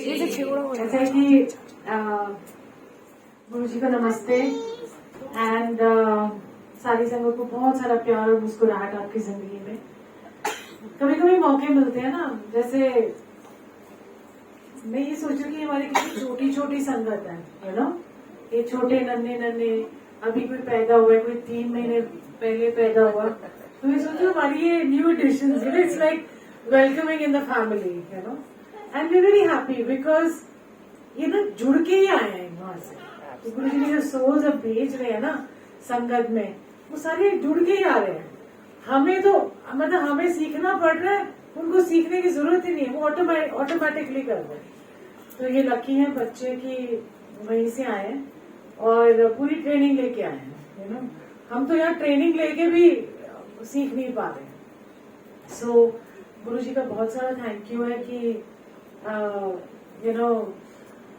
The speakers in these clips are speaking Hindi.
ऐसा है कि गुरु जी का नमस्ते एंड सारी संगत को बहुत सारा प्यार और मुस्कुराहट आपकी जिंदगी में। कभी कभी मौके मिलते हैं ना, जैसे मैं ये सोचू कि हमारी कितनी छोटी छोटी संगत है, यू नो, ये छोटे नन्हे नन्हे, अभी कोई पैदा हुआ है, कोई 3 महीने पहले पैदा हुआ, तो मैं सोचू हमारी ये new edition, it's like welcoming in the family, you know, and we very happy because ये ना जुड़ के ही आए हैं वहां से। तो गुरु जी ने जो सोल्स अब भेज रहे हैं ना संगत में, वो सारे जुड़ के ही आ रहे हैं। हमें तो मतलब हमें सीखना पड़ रहा है, उनको सीखने की जरूरत ही नहीं है, वो ऑटोमेटिकली कर रहे हैं। तो ये लकी है बच्चे की वहीं से आए हैं और पूरी ट्रेनिंग लेके आए हैं, यू नो। हम तो यहाँ ट्रेनिंग लेके भी सीख नहीं पा रहे। सो गुरु जी का बहुत सारा थैंक यू है कि यू नो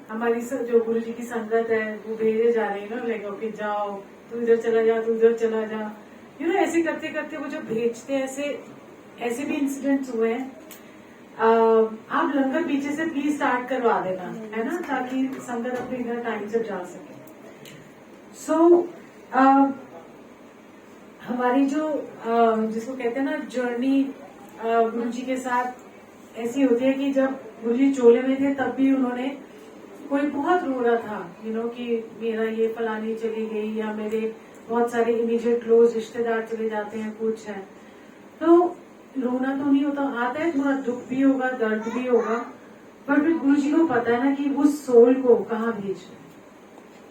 हमारी जो गुरु जी की संगत है वो भेजे जा रही है ना, लाइक ओके जाओ, तू इधर चला जा, तू इधर चला जा, यू नो, ऐसे करते करते वो जो भेजते हैं, ऐसे भी इंसिडेंट्स हुए हैं। आप लंगर पीछे से प्लीज स्टार्ट करवा देना, है ना, ताकि संगत अपने इधर टाइम से जा सके। सो हमारी जो जिसको कहते हैं ना जर्नी गुरु जी के साथ ऐसी होती है कि जब गुरु जी चोले में थे तब भी उन्होंने, कोई बहुत रो रहा था, यू नो, कि मेरा ये फलानी चली गई या मेरे बहुत सारे इमीडिएट क्लोज रिश्तेदार चले जाते हैं, कुछ है, तो रोना तो नहीं होता, आता है, थोड़ा दुख भी होगा, दर्द भी होगा, पर फिर गुरु जी को पता है ना कि उस सोल को कहाँ भेजना,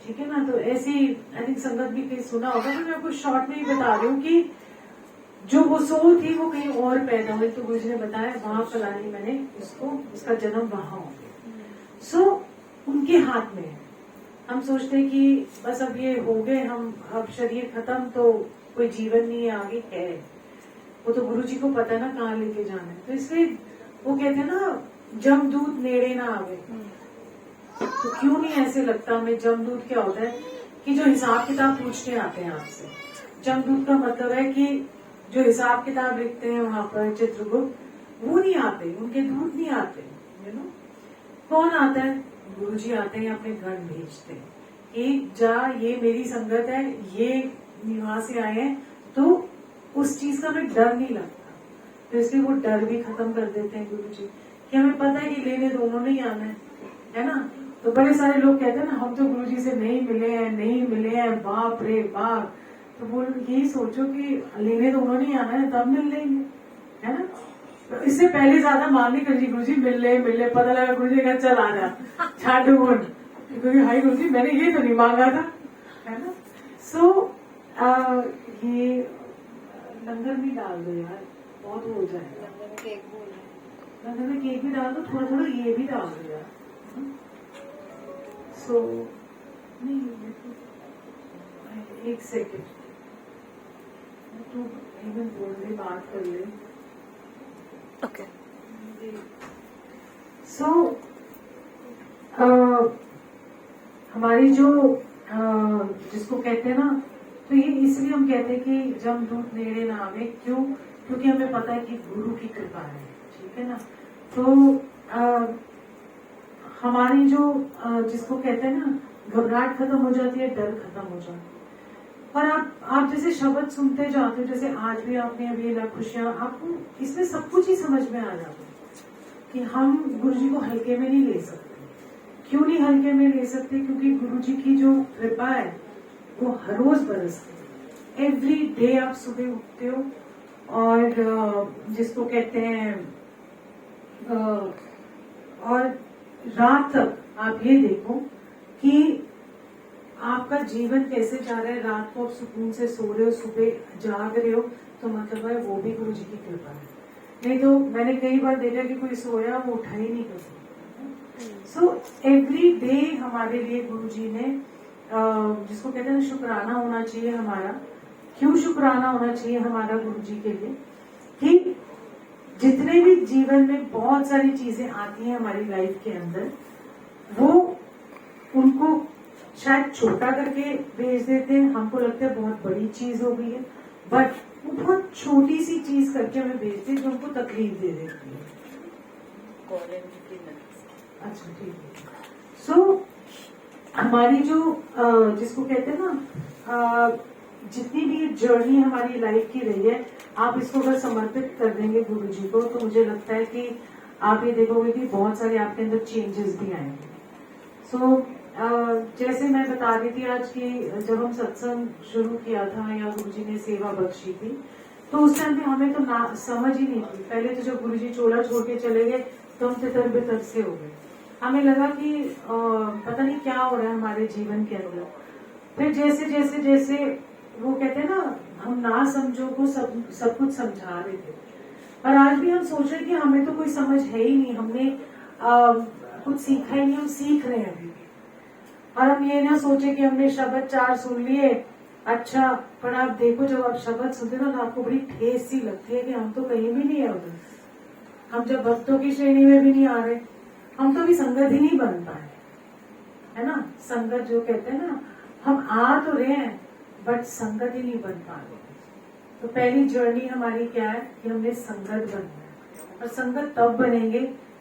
ठीक है ना। तो ऐसी आई थिंक संगत भी कहीं सुना होगा, तो मैं आपको शॉर्ट में ही बता रही हूँ कि जो वो सोल थी वो कहीं और पैदा हुई, तो गुरु जी ने बताया वहां फलानी मैंने उसका जन्म वहां हो गया। सो उनके हाथ में है। हम सोचते हैं कि बस अब ये हो गए, हम अब शरीर खत्म तो कोई जीवन नहीं है आगे, है वो तो गुरु जी को पता है ना कहाँ लेके जाना है। तो इसलिए वो कहते हैं ना जमदूत नेड़े ना आवे, तो क्यों नहीं ऐसे लगता हमें। जमदूत क्या होता है कि जो हिसाब किताब पूछने आते हैं आपसे। जमदूत का मतलब है कि जो हिसाब किताब लिखते हैं वहां पर चित्रगुप्त, वो नहीं आते, उनके दूत नहीं आते, यू नो। कौन आता है? गुरु जी आते हैं, अपने घर भेजते हैं कि जा, ये मेरी संगत है, ये वहां से आए हैं, तो उस चीज का हमें डर नहीं लगता। तो इसलिए वो डर भी खत्म कर देते हैं गुरु जी, कि हमें पता है कि लेने दोनों ने ही आना है ना। तो बड़े सारे लोग कहते हैं ना हम तो गुरु जी से नहीं मिले हैं, बाप रे बाप। तो वो यही सोचो कि लेने दोनों ने आना है, तब मिल लेंगे, है ना। तो इससे पहले ज्यादा मांग नहीं करिए, गुरु जी मिल ले, पता लगा गुरु जी का चल आ जा छाट ढूंढ, क्योंकि हाई गुरु जी मैंने ये तो नहीं मांगा था, है ना। सो ये लंगर भी डाल दो यार, बहुत हो जाएगा। लंगर में केक भी डाल दो, थोड़ा थोड़ा ये भी डाल दो यार। सो नहीं, एक सेकेंड, तू इवन बोल रही, बात कर ले। ओके। सो हमारी जो जिसको कहते हैं ना, तो ये इसलिए हम कहते हैं कि जमदूत नेड़े ना आवे, क्यों? क्योंकि हमें पता है कि गुरु की कृपा है, ठीक है ना। तो हमारी जो जिसको कहते हैं ना घबराहट खत्म हो जाती है, डर खत्म हो जाता है। और आप जैसे शब्द सुनते जाते हो, जैसे आज भी आपने अभी खुशियां, आपको इसमें सब कुछ ही समझ में आ जाता है कि हम गुरु जी को हल्के में नहीं ले सकते। क्यों नहीं हल्के में ले सकते? क्योंकि गुरु जी की जो कृपा है वो हर रोज बरसती है। एवरी डे आप सुबह उठते हो और जिसको कहते हैं और रात तक आप ये देखो कि आपका जीवन कैसे जा रहा है। रात को आप सुकून से सो रहे हो, सुबह जाग रहे हो, तो मतलब है वो भी गुरु जी की कृपा है। नहीं तो मैंने कई बार देखा कि कोई सोया वो उठा ही नहीं करता। सो एवरी डे हमारे लिए गुरु जी ने जिसको कहते हैं शुक्राना होना चाहिए हमारा। क्यों शुक्राना होना चाहिए हमारा गुरु जी के लिए? कि जितने भी जीवन में बहुत सारी चीजें आती हैं हमारी लाइफ के अंदर, वो उनको शायद छोटा करके भेज देते हैं, हमको लगता है बहुत बड़ी चीज हो गई है, बट वो बहुत छोटी सी चीज करके हमें भेजते हैं जो हमको तकलीफ दे देती है। अच्छा ठीक है। सो हमारी जो जिसको कहते हैं ना जितनी भी जर्नी हमारी लाइफ की रही है, आप इसको अगर समर्पित कर देंगे गुरु जी को, तो मुझे लगता है कि आप ये देखोगे कि बहुत सारे आपके अंदर चेंजेस भी आएंगे। सो जैसे मैं बता रही थी आज की, जब हम सत्संग शुरू किया था या गुरु जी ने सेवा बख्शी थी, तो उस टाइम पे हमें तो समझ ही नहीं थी। पहले तो जब गुरु जी चोला छोड़ के चले गए तो हम तितर बितर से हो गए। हमें लगा कि पता नहीं क्या हो रहा है हमारे जीवन के अंदर। फिर जैसे जैसे जैसे वो कहते हैं ना, हम ना समझो को सब कुछ समझा रहे थे। और आज भी हम सोच रहे हैं कि हमें तो कोई समझ है ही नहीं, हमने कुछ सीखा ही नहीं, हम सीख रहे हैं अभी भी। और हम ये ना सोचे कि हमने शब्द 4 सुन लिए, अच्छा, पर आप देखो जब आप शब्द सुनते हो ना, तो आपको बड़ी ठेस सी लगती है कि हम तो कहीं भी नहीं है उधर। हम जब भक्तों की श्रेणी में भी नहीं आ रहे, हम तो भी संगत ही नहीं बन पाए, है ना। संगत जो कहते हैं ना, हम आ तो रहे हैं बट संगत ही नहीं बन पा रहे। तो पहली जर्नी हमारी क्या है कि हमने संगत बनना है। और संगत तब बनेंगे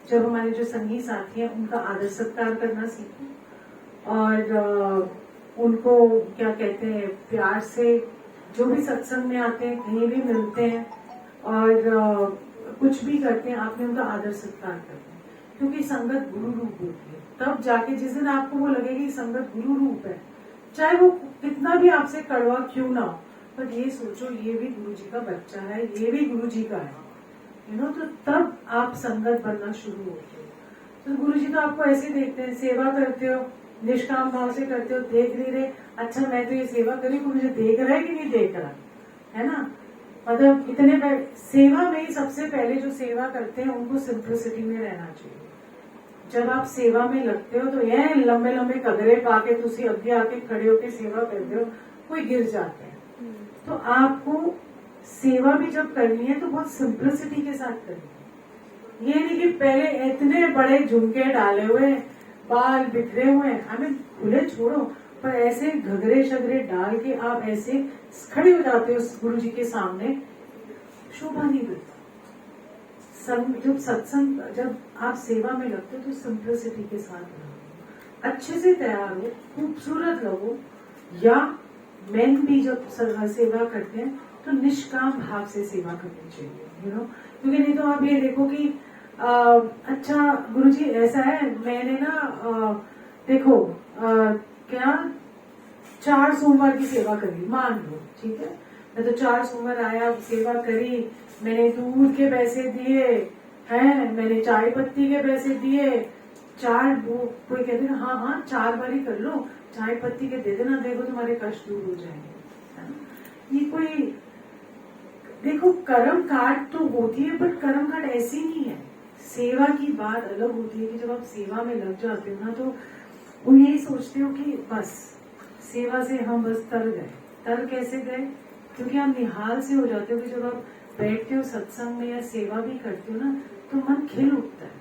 जब हमारे जो संगी साथी हैं उनका आदर सत्कार करना सीखें, और उनको क्या कहते हैं, प्यार से जो भी सत्संग में आते हैं, कहीं भी मिलते हैं और कुछ भी करते हैं, आपने उनका आदर सत्कार करना है। क्योंकि संगत गुरु रूप होती है। तब जाके जिस दिन आपको वो लगेगी कि संगत गुरु रूप है, चाहे वो कितना भी आपसे कड़वा क्यों ना हो, पर ये सोचो ये भी गुरु जी का बच्चा है, ये भी गुरु जी का है, तो तब आप संगत बनना शुरू होते हो। तो गुरु जी तो आपको ऐसे देखते हैं, सेवा करते हो, निष्काम भाव से करते हो, देख नहीं रहे, अच्छा मैं तो ये सेवा करी, मुझे देख रहा है कि नहीं देख रहा, है ना। मतलब इतने सेवा में ही सबसे पहले जो सेवा करते हैं उनको सिंप्लिसिटी में रहना चाहिए। जब आप सेवा में लगते हो तो यह लंबे लंबे कदरे पाके तुसी अगे आके खड़े होके सेवा करते हो, कोई गिर जाते हैं। तो आपको सेवा भी जब करनी है तो बहुत सिंप्लिसिटी के साथ करनी है। ये नहीं कि पहले इतने बड़े झुमके डाले हुए, बाल बिखरे हुए, हमें खुले छोड़ो, पर ऐसे घगरे शगरे डाल के आप ऐसे खड़े हो जाते हो गुरु जी के सामने, शोभा नहीं देता। जब सत्संग, जब आप सेवा में लगते हो तो सिंप्लिसिटी के साथ रहो, अच्छे से तैयार हो, खूबसूरत लगो। या मेन भी जब सेवा करते हैं तो निष्काम भाव से सेवा करनी चाहिए, क्योंकि नहीं तो आप ये देखो कि अच्छा गुरुजी ऐसा है, मैंने ना देखो क्या 4 सोमवार की सेवा करी, मान लो, ठीक है, मैं तो 4 सोमवार आया, सेवा करी, मैंने दूध के पैसे दिए हैं, मैंने चाय पत्ती के पैसे दिए, 4 कोई कहते ना हाँ 4 बार ही कर लो, चाय पत्ती के दे देना, देखो तुम्हारे कष्ट दूर हो जाएंगे। ये कोई देखो कर्म काट तो होती है, बट कर्म काट ऐसी नहीं है। सेवा की बात अलग होती है कि जब आप सेवा में लग जाते हो ना, तो वो यही सोचते हो कि बस सेवा से हम बस तर गए। तर कैसे गए? क्योंकि आप निहाल से हो जाते हो कि जब आप बैठते हो सत्संग में या सेवा भी करते हो ना, तो मन खिल उठता है,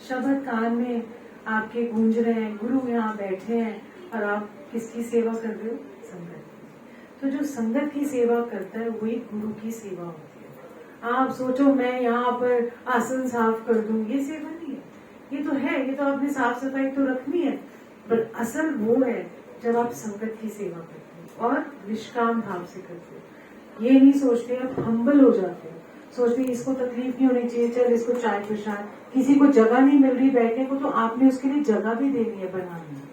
शब्द कान में आपके गूंज रहे हैं, गुरु यहाँ बैठे हैं और आप किसकी सेवा कर रहे हो? संगत। तो जो संगत की सेवा करता है वही गुरु की सेवा होती है। आप सोचो मैं यहाँ पर आसन साफ कर दूं, ये सेवा नहीं है। ये तो है, ये तो आपने साफ सफाई तो रखनी है, पर असल वो है जब आप संगत की सेवा करते हो और निष्काम भाव से करते हो। ये नहीं सोचते, आप हम्बल हो जाते हो, सोचते इसको तकलीफ नहीं होनी चाहिए, चल इसको चाय प्रसाद, किसी को जगह नहीं मिल रही बैठने को, तो आपने उसके लिए जगह भी देनी है, बनानी है,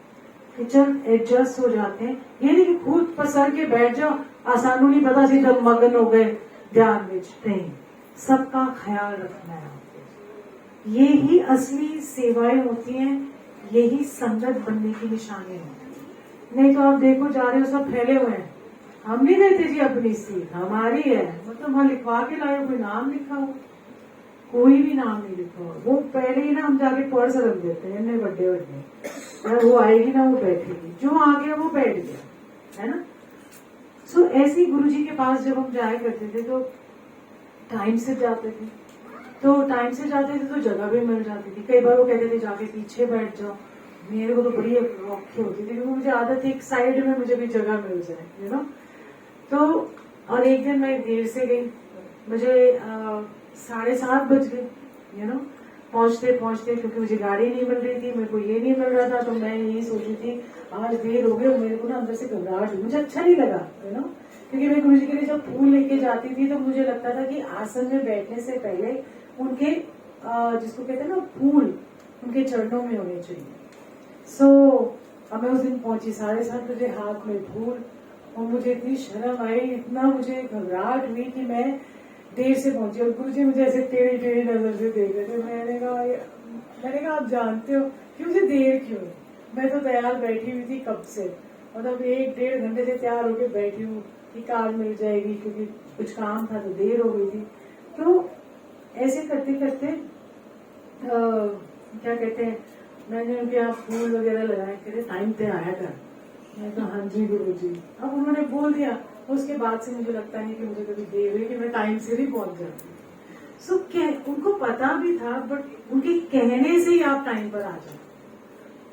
कि चल एडजस्ट हो जाते हैं। ये नहीं कि खुद पसर के बैठ जाओ, आसानू नहीं पता सीधा मगन हो गए ध्यान में, नहीं, सबका ख्याल रखना है। ये ही असली सेवाएं होती हैं, यही संगत बनने की निशानी होती है। नहीं तो आप देखो जा रहे हो सब फैले हुए हैं, हम नहीं देते जी अपनी सीट हमारी है, मतलब वहां लिखवा के लाए, कोई नाम लिखा हो, कोई भी नाम नहीं लिखा हो, वो पहले ही ना हम जाके पर्स रख देते हैं, इतने बड़े बड़े, वो आएगी ना वो बैठेगी, जो आ गया वो बैठ गया, है ना। सो ऐसे ही गुरु जी के पास जब हम जाया करते थे तो टाइम से जाते थे, तो जगह भी मिल जाती थी। कई बार वो कहते थे जाके पीछे बैठ जाओ, मेरे को तो बड़ी औखी होती थी, क्योंकि मुझे आदत थी एक साइड में मुझे भी जगह मिल जाए, तो और एक दिन मैं देर से गई, मुझे 7:30 बज गए, पहुंचते पहुंचते, क्योंकि मुझे गाड़ी नहीं मिल रही थी, मेरे को ये नहीं मिल रहा था, तो मैं यही सोच रही थी आज देर हो गई, मेरे को ना अंदर से घबराहट हुई, मुझे अच्छा नहीं लगा, यू नो, क्योंकि मैं गुरु जी के लिए जब फूल लेके जाती थी तो मुझे लगता था कि आसन में बैठने से पहले उनके जिसको कहते हैं ना फूल, उनके चरणों में होने चाहिए। अब मैं उस दिन पहुंची 7:30 बजे, हाथ में फूल, और मुझे इतनी शर्म आई, इतना मुझे घबराहट हुई कि मैं देर से पहुंची, और गुरु जी मुझे ऐसे टेढ़ी टेढ़ी नजर से देख रहे थे। मैंने कहा आप जानते हो कि मुझे देर क्यों है? मैं तो तैयार बैठी हुई थी कब से, मतलब 1-1.5 घंटे से तैयार होके बैठी हूँ कि कार मिल जाएगी, क्योंकि कुछ काम था तो देर हो गई थी। तो ऐसे करते करते क्या कहते हैं, मैंने उनके यहाँ फूल वगैरह लगाए, कहते टाइम पे आया कर। मैं कहा हाँ जी गुरु जी। अब उन्होंने बोल दिया, उसके बाद से मुझे लगता नहीं कि मुझे कभी देर हुई, कि मैं टाइम से ही पहुंच जाती। उनको पता भी था, बट उनके कहने से ही आप टाइम पर आ जाओ,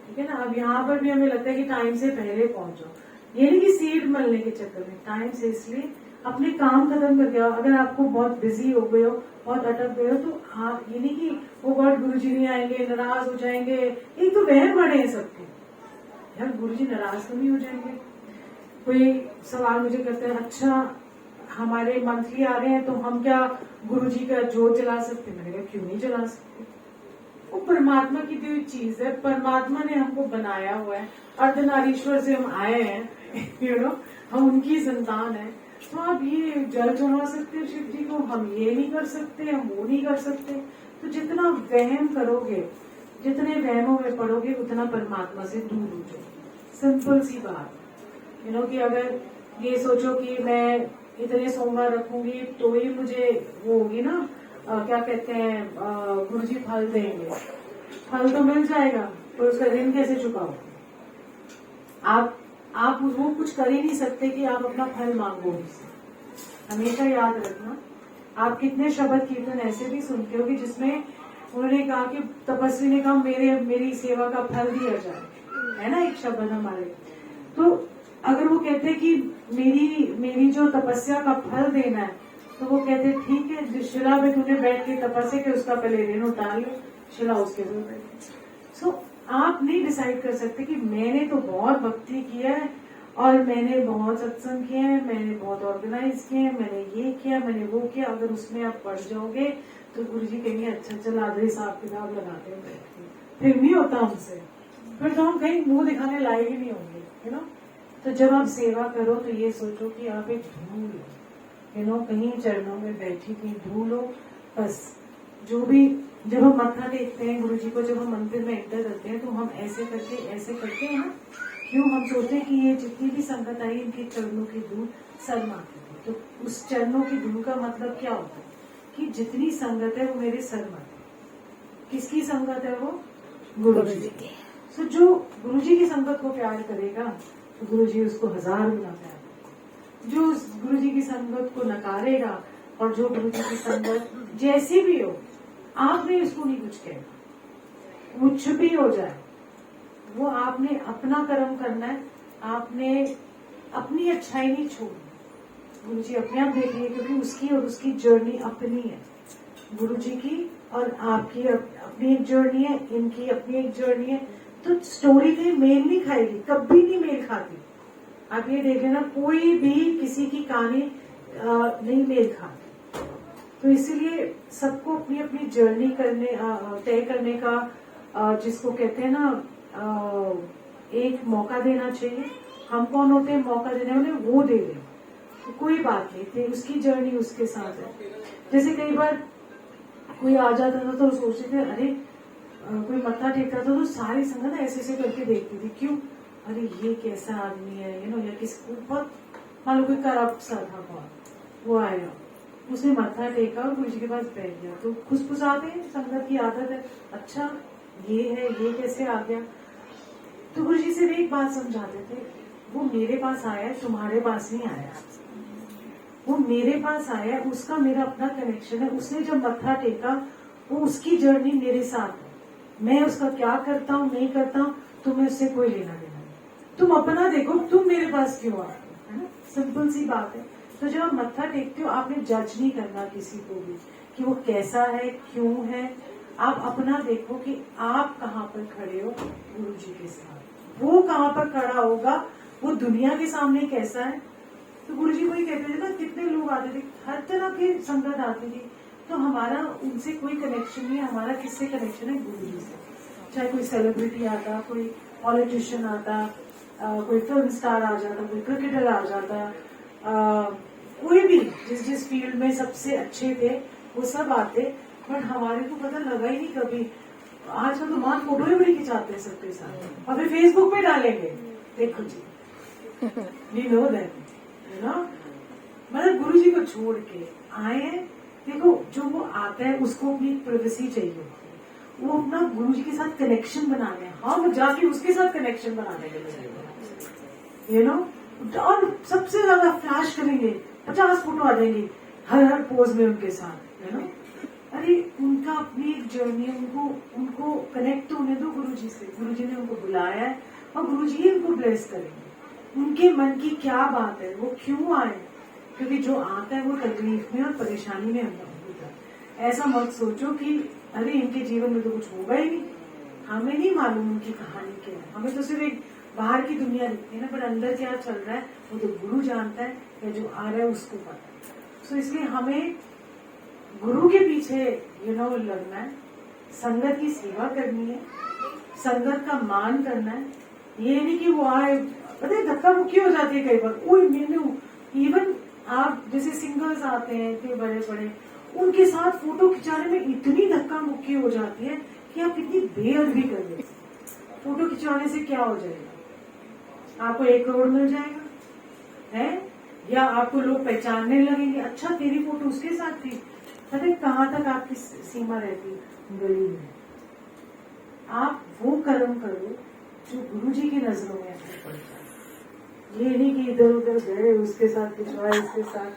ठीक है ना। अब यहाँ पर भी हमें लगता है कि टाइम से पहले पहुंचो, ये नहीं कि सीट मिलने के चक्कर में, टाइम से इसलिए अपने काम खत्म करके आओ। अगर आपको बहुत बिजी हो गए हो, बहुत अटक गए हो, तो हाँ, ये नहीं कि वो गॉड गुरुजी नहीं आएंगे, नाराज हो जाएंगे। एक तो वहम बड़े हैं सबके, यार गुरुजी नाराज तो नहीं हो जाएंगे। कोई सवाल मुझे करते हैं, अच्छा हमारे मंथली आ रहे हैं तो हम क्या गुरुजी का जोत जला सकते? मैंने कहा क्यों नहीं जला सकते, वो परमात्मा की दी हुई चीज है, परमात्मा ने हमको बनाया हुआ है, अर्धनारीश्वर से हम आए हैं, यू नो, हम उनकी संतान है। तो आप ये जल चढ़ा सकते हो शिव जी को, हम ये नहीं कर सकते, हम वो नहीं कर सकते। तो जितना वहम करोगे, जितने वहमों में पड़ोगे, उतना परमात्मा से दूर हो जाओगे। सिंपल सी बात, यू नो, कि अगर ये सोचो कि मैं इतने सोमवार रखूंगी तो ही मुझे वो होगी ना, क्या कहते हैं, गुरुजी फल देंगे। फल तो मिल जाएगा, पर उसका ऋण कैसे चुकाओगे? आप वो कुछ कर ही नहीं सकते कि आप अपना फल मांगो उससे। हमेशा याद रखना, आप कितने शब्द कीर्तन ऐसे भी सुनते हो कि जिसमें उन्होंने कहा कि तपस्वी ने कहा मेरी सेवा का फल दिया जाए, है ना, एक शब्द हमारे। तो अगर वो कहते कि मेरी जो तपस्या का फल देना है, तो वो कहते ठीक है, जिस शिला में तूने बैठ के तपस्या के उसका पहले ऋण उतार लो, शिला उसके ऊपर बैठे। सो आप नहीं डिसाइड कर सकते कि मैंने तो बहुत भक्ति किया है, और मैंने बहुत सत्संग किए हैं, मैंने बहुत ऑर्गेनाइज किए हैं, मैंने ये किया, मैंने वो किया। अगर उसमें आप पढ़ जाओगे तो गुरुजी कहेंगे अच्छा चल आधे हिसाब किताब लगाते हैं बैठ के, फिर नहीं होता हमसे, फिर तो हम कहीं मुंह दिखाने लायक ही नहीं होंगे, यू नो। तो जब आप सेवा करो तो ये सोचो कि आप एक धूल हो, यू नो, कहीं चरणों में बैठी थी धूल हो, बस। जो भी जब हम मत्था टेकते हैं गुरुजी को, जब हम मंदिर में एंटर करते हैं, तो हम ऐसे करते हैं ना, क्यों? हम सोचते हैं कि ये जितनी भी संगत आई, इनके चरणों की धूल सर माथे थी। तो उस चरणों की धूल का मतलब क्या होता है कि जितनी संगत है वो मेरे सर माथे। किसकी संगत है? वो गुरुजी की। सो जो गुरुजी की संगत को प्यार करेगा तो गुरुजी उसको 1000 गुना प्यार करेगा। जो गुरुजी की संगत को नकारेगा, और जो गुरुजी की संगत जैसी भी हो, आपने इसको नहीं कुछ कहना, कुछ भी हो जाए, वो आपने अपना कर्म करना है, आपने अपनी अच्छाई नहीं छोड़नी। गुरुजी अपने आप देखेंगे, क्योंकि उसकी और उसकी जर्नी अपनी है, गुरुजी की और आपकी अपनी एक जर्नी है, इनकी अपनी एक जर्नी है। तो स्टोरी कहीं मेल नहीं खाएगी, कभी नहीं मेल खाती। आप ये देख लेना, कोई भी किसी की कहानी नहीं मेल खाती। तो इसीलिए सबको अपनी अपनी जर्नी तय करने का, जिसको कहते हैं ना, एक मौका देना चाहिए। हम कौन होते हैं मौका देने वाले? वो दे दें, तो कोई बात नहीं थी, उसकी जर्नी उसके साथ है। जैसे कई बार कोई आ जाता था तो सोचते थे, अरे कोई मत्था टेकता था तो सारी संगत ऐसे ऐसे करके देखती थी, क्यों? अरे ये कैसा आदमी है, यू नो, या किसी बहुत, मान लो कोई करप्ट सा था बहुत, वो आया, उसने मत्था टेका और गुरुजी के पास बैठ गया, तो खुसफुसाते हैं, संगत की आदत है, अच्छा ये है, ये कैसे आ गया? तो गुरुजी से भी एक बात समझाते थे, वो मेरे पास आया है, तुम्हारे पास नहीं आया, वो मेरे पास आया है, उसका मेरा अपना कनेक्शन है। उसने जब मत्था टेका, वो उसकी जर्नी मेरे साथ है, मैं उसका क्या करता हूँ नहीं करता हूँ, तुम्हें उससे कोई लेना देना नहीं। तुम अपना देखो, तुम मेरे पास क्यों आते हो, है ना, सिंपल सी बात है। तो जब आप मत्था टेकते हो, आपने जज नहीं करना किसी को भी कि वो कैसा है, क्यों है, आप अपना देखो कि आप कहाँ पर खड़े हो गुरु जी के साथ, वो कहाँ पर खड़ा होगा, वो दुनिया के सामने कैसा है। तो गुरु जी वही कहते थे ना, कितने लोग आते थे, हर तरह की संगत आती थी, तो हमारा उनसे कोई कनेक्शन नहीं है, हमारा किससे कनेक्शन है, गुरु जी से। चाहे कोई सेलिब्रिटी आता, कोई पॉलिटिशियन आता, कोई फिल्म स्टार आ जाता, कोई क्रिकेटर आ जाता, कोई भी जिस फील्ड में सबसे अच्छे थे वो सब आते, बट हमारे को पता लगा ही नहीं कभी। आजकल तो मान फोटो ही बड़ी खिंचाते हैं सबके साथ और फिर फेसबुक पे डालेंगे, देखो जी we know that, you know. मतलब गुरु जी को छोड़ के आए हैं, देखो जो वो आता है उसको अपनी प्राइवेसी चाहिए, वो अपना गुरु जी के साथ कनेक्शन बनाने, हम जाके उसके साथ कनेक्शन बनाने के लिए, यू नो। और सबसे ज्यादा फ्लैश करेंगे, 50 फोटो आ जाएंगी हर पोज में उनके साथ, यू नो। अरे उनका अपनी एक जर्नी है, उनको कनेक्ट होने दो गुरु जी से। गुरु जी ने उनको बुलाया है और गुरु जी उनको ब्लेस करेंगे। उनके मन की क्या बात है, वो क्यों आए, क्योंकि जो आता है वो तकलीफ में और परेशानी में होता है। ऐसा मत सोचो कि अरे इनके जीवन में तो कुछ होगा ही नहीं, हमें नहीं मालूम उनकी कहानी क्या है, हमें तो सिर्फ एक बाहर की दुनिया दिखती है ना, पर अंदर क्या चल रहा है वो तो गुरु जानता है, या जो आ रहा है उसको पता है। सो इसलिए हमें गुरु के पीछे लगना है, संगत की सेवा करनी है, संगत का मान करना है। ये नहीं कि वो आए, पता है धक्का मुक्की हो जाती है कई बार, ओए मैंने इवन आप जैसे सिंगर्स आते हैं इतने बड़े बड़े, उनके साथ फोटो खिंचाने में इतनी धक्का मुक्की हो जाती है कि आप इतनी बेअदबी कर देते। फोटो खिंचाने से क्या हो जाएगा, आपको 1 करोड़ मिल जाएगा है, या आपको लोग पहचानने लगेंगे, अच्छा तेरी फोटो उसके साथ थी। पता है कहाँ तक आपकी सीमा रहती है, गली में। आप वो कर्म करो जो गुरु जी की नजरों में असर पड़ जाए। ये नहीं कि इधर उधर गए, उसके साथ खिंचवाए, इसके साथ,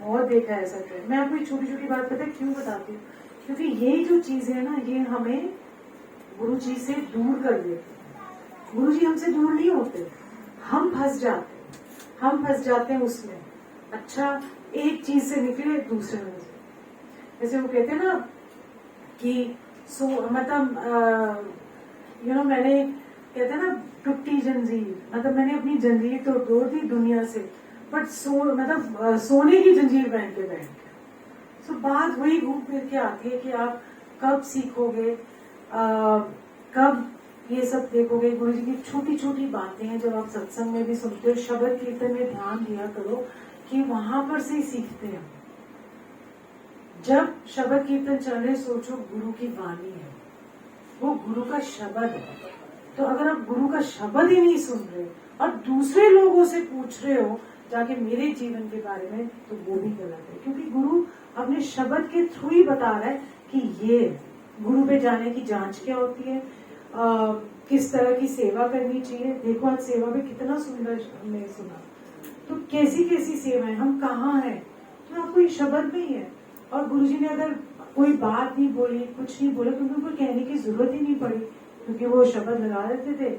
बहुत देखा है ऐसा कर। मैं आपको एक छोटी छोटी बात पता है क्यों बताती हूँ, क्योंकि ये जो चीजें है ना, ये हमें गुरु जी से दूर कर देती है। गुरु जी हमसे दूर नहीं होते, हम फंस जाते हैं उसमें। अच्छा एक चीज से निकले दूसरे में, जैसे वो कहते हैं ना कि मतलब मैंने कहते हैं ना टूटी जंजीर, मतलब मैंने अपनी जंजीर तो तोड़ दी दुनिया से, बट सोने की जंजीर पहन के बैठ गया। सो बात वही घूम फिर के आती है कि आप कब सीखोगे, कब ये सब देखोगे। गुरु जी की छोटी छोटी बातें हैं, जब आप सत्संग में भी सुनते हो, शब्द कीर्तन में ध्यान दिया करो कि वहां पर से ही सीखते हैं। जब शब्द कीर्तन चल रहे, सोचो गुरु की वाणी है, वो गुरु का शब्द है। तो अगर आप गुरु का शब्द ही नहीं सुन रहे और दूसरे लोगों से पूछ रहे हो जाके मेरे जीवन के बारे में, तो वो भी गलत है, क्योंकि गुरु अपने शब्द के थ्रू ही बता रहा है कि ये गुरु पे जाने की जांच क्या होती है, किस तरह की सेवा करनी चाहिए। देखो आज सेवा में कितना सुंदर हमने सुना, तो कैसी कैसी सेवा है, हम कहाँ हैं, तो आपको ये शब्द में ही है। और गुरुजी ने अगर कोई बात नहीं बोली, कुछ नहीं बोला, तो उनको कहने की जरूरत ही नहीं पड़ी, क्योंकि वो शब्द लगा देते थे।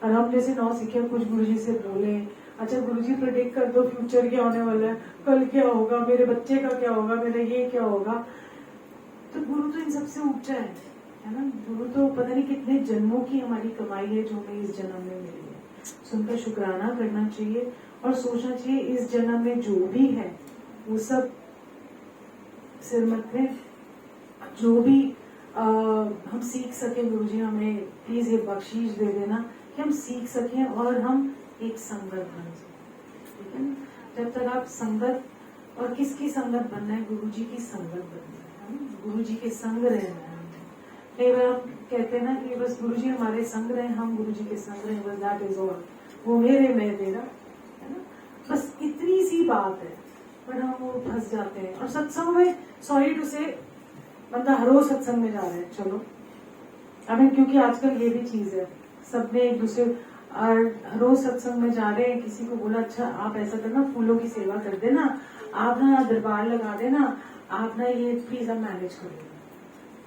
और हम जैसे नौसिखिया कुछ गुरुजी से बोले, अच्छा गुरुजी प्रेडिक्ट कर दो फ्यूचर क्या होने वाला है, कल क्या होगा, मेरे बच्चे का क्या होगा, मेरा ये क्या होगा। तो गुरु तो इन सबसे ऊंचा है ना। गुरु तो पता नहीं कितने जन्मों की हमारी कमाई है जो हमें इस जन्म में मिली है। सो उनका शुक्राना करना चाहिए और सोचना चाहिए इस जन्म में जो भी है वो सब सिर मत में, जो भी हम सीख सके, गुरुजी हमें प्लीज ये बख्शीश दे देना कि हम सीख सकें और हम एक संगत बन सकें, ठीक है ना। जब तक आप संगत, और किसकी संगत बनना है, गुरुजी की संगत बनना है, गुरुजी के संग रहना है। कई बार आप कहते हैं ना कि बस गुरुजी हमारे संग रहे, हम गुरुजी के संग रहे, बस दैट इज ऑल, वो मेरे मैं तेरा, है ना, बस इतनी सी बात है। पर हम वो फंस जाते हैं। और सत्संग में सॉरी टू से बंदा हर रोज सत्संग में जा रहा है, चलो अभी, क्योंकि आजकल ये भी चीज है, सबने एक दूसरे रोज सत्संग में जा रहे हैं, किसी को बोला अच्छा आप ऐसा करना, फूलों की सेवा कर देना, आप ना दरबार लगा देना, आप ना ये प्लीज आप मैनेज कर देना।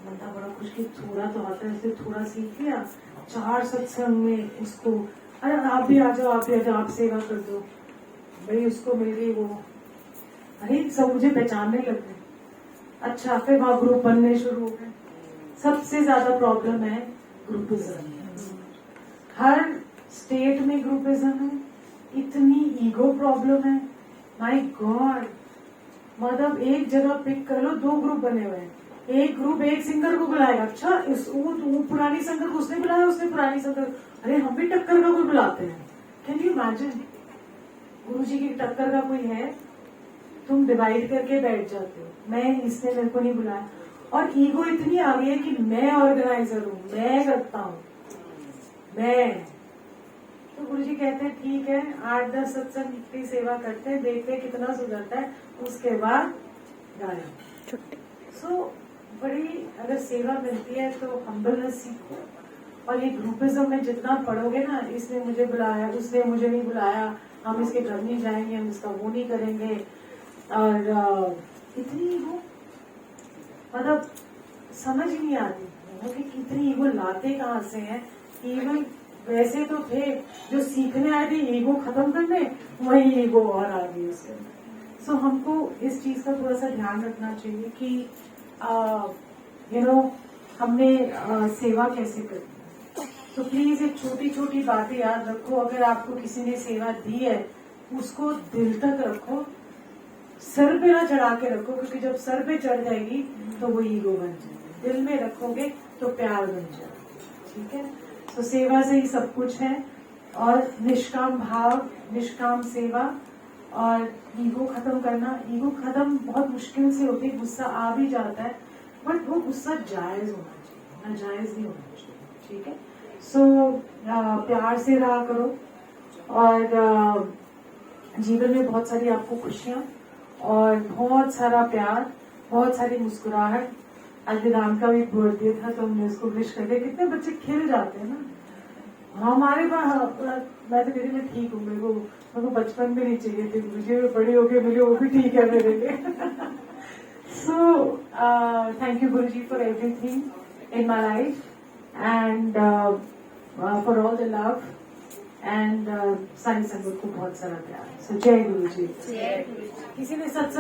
बंदा बड़ा खुश कि थोड़ा तो आता है, इसलिए थोड़ा सीख लिया। 4 सत्संग में उसको, अरे आप भी आ जाओ, आप भी आ जाओ, आप सेवा कर दो, भाई उसको मिल गई वो, अरे सब मुझे पहचानने लग गए। अच्छा फिर वहां ग्रुप बनने शुरू हो गए, सबसे ज्यादा प्रॉब्लम है ग्रुपिज्म। हर स्टेट में ग्रुपिज्म है, इतनी ईगो प्रॉब्लम है, माय गॉड। मतलब एक जगह पिक कर लो, 2 ग्रुप बने हुए हैं, एक ग्रुप एक सिंगर को बुलाएगा, अच्छा वो पुरानी सिंगर को उसने बुलाया, उसने पुरानी सिंगर, अरे हम भी टक्कर का कोई बुलाते हैं। Can you imagine? गुरुजी की टक्कर का कोई है, तुम डिवाइड करके बैठ जाते हो, मैं इसने मेरे को नहीं बुलाया। और ईगो इतनी आ गई है कि मैं ऑर्गेनाइजर हूँ, मैं करता हूँ, मैं। तो गुरुजी कहते हैं ठीक है, 8-10 सत्संग की सेवा करते हैं, देखते हैं कितना सुधरता है, उसके बाद गायब। सो बड़ी अगर सेवा मिलती है तो हम्बलनेस सीखो। और ये ग्रुपिज्म में जितना पढ़ोगे ना, इसने मुझे बुलाया, उसने मुझे नहीं बुलाया, हम इसके घर नहीं जाएंगे, हम इसका वो नहीं करेंगे, और इतनी ईगो, मतलब समझ ही नहीं आती कि कितनी ईगो लाते कहाँ से हैं। इवन वैसे तो थे जो सीखने आए थे ईगो खत्म करने, वही ईगो और आ गई उसके अंदर। सो हमको इस चीज का थोड़ा सा ध्यान रखना चाहिए कि हमने सेवा कैसे करनी है। तो प्लीज एक छोटी छोटी बातें याद रखो, अगर आपको किसी ने सेवा दी है उसको दिल तक रखो, सर पे ना चढ़ा के रखो, क्योंकि जब सर पे चढ़ जाएगी तो वो ईगो बन जाएगी। दिल में रखोगे तो प्यार बन जाएगा। ठीक है, तो सेवा से ही सब कुछ है, और निष्काम भाव, निष्काम सेवा, और ईगो खत्म करना। ईगो खत्म बहुत मुश्किल से होती है, गुस्सा आ भी जाता है, बट वो गुस्सा जायज होना चाहिए, नाजायज नहीं होना चाहिए। ठीक है, सो प्यार से रहा करो, और जीवन में बहुत सारी आपको खुशियां और बहुत सारा प्यार, बहुत सारी मुस्कुराहट। आज वेदांत का भी बर्थडे था तो हमने उसको विश कर दिया। कितने बच्चे खिल जाते हैं ना हमारे पास। मैं तो कहती मैं ठीक हूँ, मेरे को बचपन में नहीं चाहिए थे, मुझे बड़ी होके मिले वो भी ठीक है मेरे लिए। So thank you Guruji for everything in my life, and for all the love, and सारी संगत को बहुत सारा प्यार। सो जय गुरुजी। किसी ने सत्संग